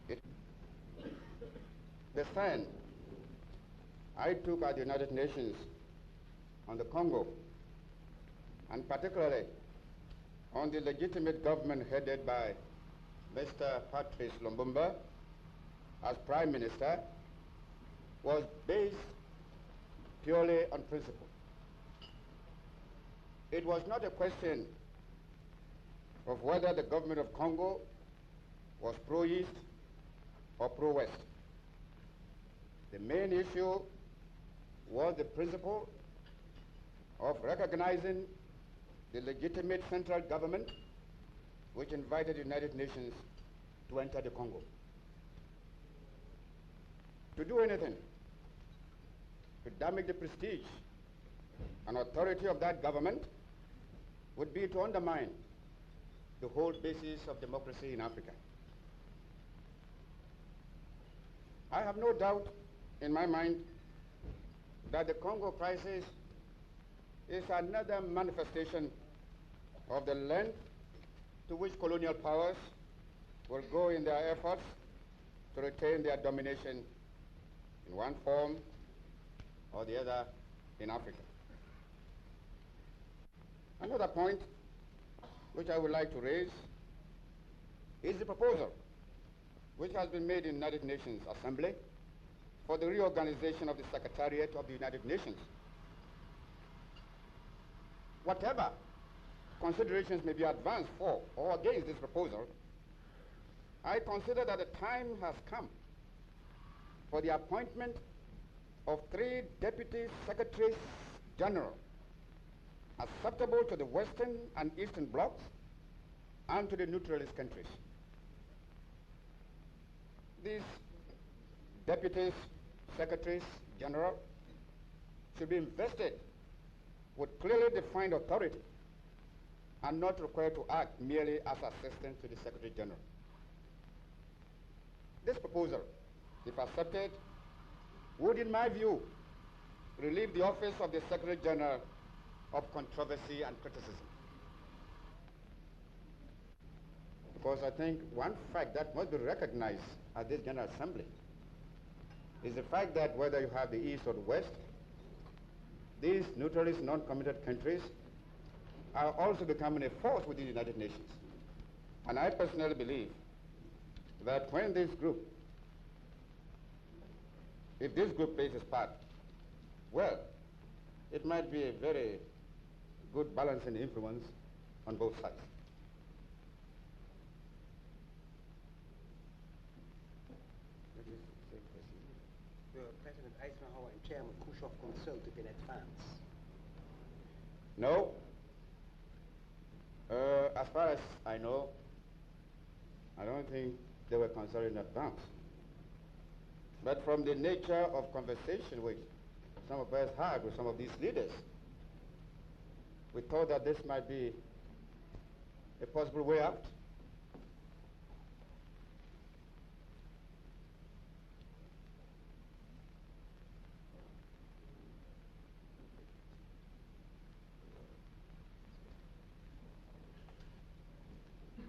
It, the stand I took at the United Nations on the Congo, and particularly on the legitimate government headed by Mr. Patrice Lumumba as Prime Minister, was based purely on principle. It was not a question of whether the government of Congo was pro-East or pro-West. The main issue was the principle of recognizing the legitimate central government which invited the United Nations to enter the Congo. To do anything to damage the prestige and authority of that government would be to undermine the whole basis of democracy in Africa. I have no doubt in my mind that the Congo crisis is another manifestation of the length to which colonial powers will go in their efforts to retain their domination in one form or the other in Africa. Another point which I would like to raise is the proposal which has been made in the United Nations Assembly for the reorganization of the Secretariat of the United Nations. Whatever considerations may be advanced for or against this proposal, I consider that the time has come for the appointment of 3 Deputy Secretaries General acceptable to the Western and Eastern blocs and to the neutralist countries. These Deputy Secretaries General should be invested with clearly defined authority and not required to act merely as assistants to the Secretary General. This proposal, if accepted, would, in my view, relieve the office of the Secretary General of controversy and criticism. Because I think one fact that must be recognized at this General Assembly is the fact that whether you have the East or the West, these neutralist, non-committed countries are also becoming a force within the United Nations. And I personally believe that when this group, if this group plays its part, well, it might be a very good balancing influence on both sides. President Eisenhower and Chairman Khrushchev consulted in advance? No. As far as I know, I don't think they were consulted in advance. But from the nature of conversation which some of us had with some of these leaders, we thought that this might be a possible way out.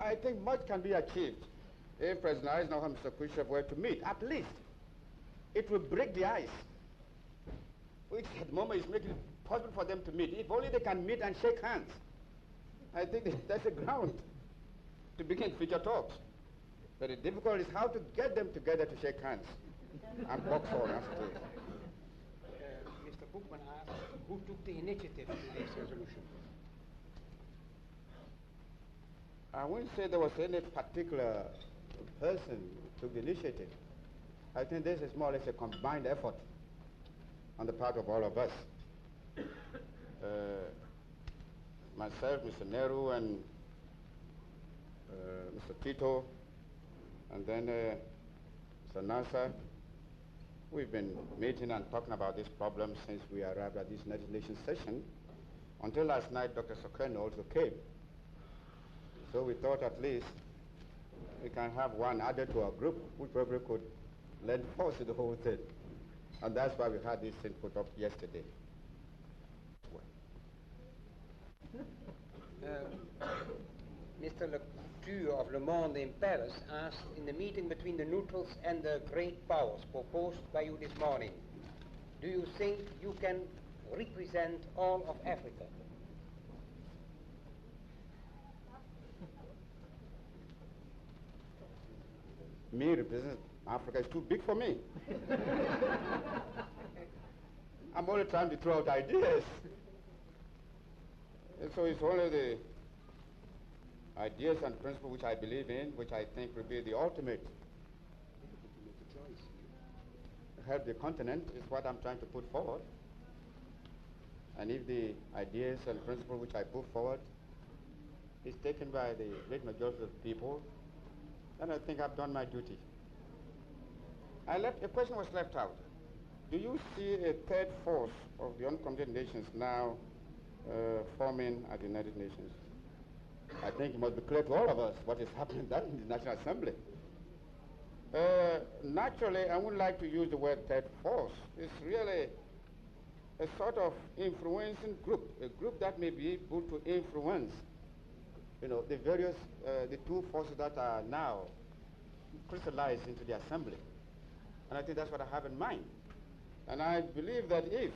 I think much can be achieved if President Eisenhower and Mr. Khrushchev were to meet. At least it will break the ice, which at the moment is making it possible for them to meet. If only they can meet and shake hands, I think that's a ground to begin future talks. But the difficult is how to get them together to shake hands and box on after. Mr. Bookman asked, who took the initiative to this resolution? I wouldn't say there was any particular person who took the initiative. I think this is more or less a combined effort on the part of all of us. Myself, Mr. Nehru, and Mr. Tito, and then Mr. Nasser. We've been meeting and talking about this problem since we arrived at this United Nations session. Until last night, Dr. Sokerno also came. So we thought at least we can have one added to our group, which probably could lend force to the whole thing. And that's why we had this thing put up yesterday. Mr. Le Couture of Le Monde in Paris asked in the meeting between the neutrals and the great powers proposed by you this morning, do you think you can represent all of Africa? Me represent Africa is too big for me. I'm only trying to throw out ideas. And so it's only the ideas and principles which I believe in, which I think will be the ultimate help the continent, is what I'm trying to put forward. And if the ideas and principles which I put forward is taken by the great majority of people, then I think I've done my duty. A question was left out. Do you see a third force of the uncommitted nations now forming at the United Nations? I think it must be clear to all of us what is happening that in the National Assembly. Naturally, I wouldn't like to use the word third force. It's really a sort of influencing group, a group that may be able to influence, the various, the two forces that are now crystallized into the assembly. And I think that's what I have in mind. And I believe that if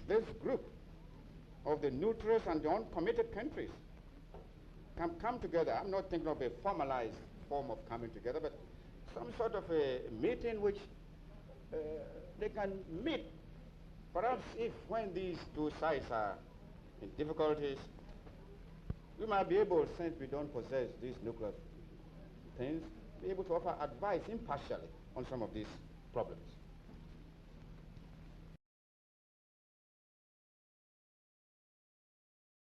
this group of the neutrals and the uncommitted countries can come together, I'm not thinking of a formalized form of coming together, but some sort of a meeting which they can meet. Perhaps if when these two sides are in difficulties, we might be able, since we don't possess these nuclear things, be able to offer advice impartially on some of these problems.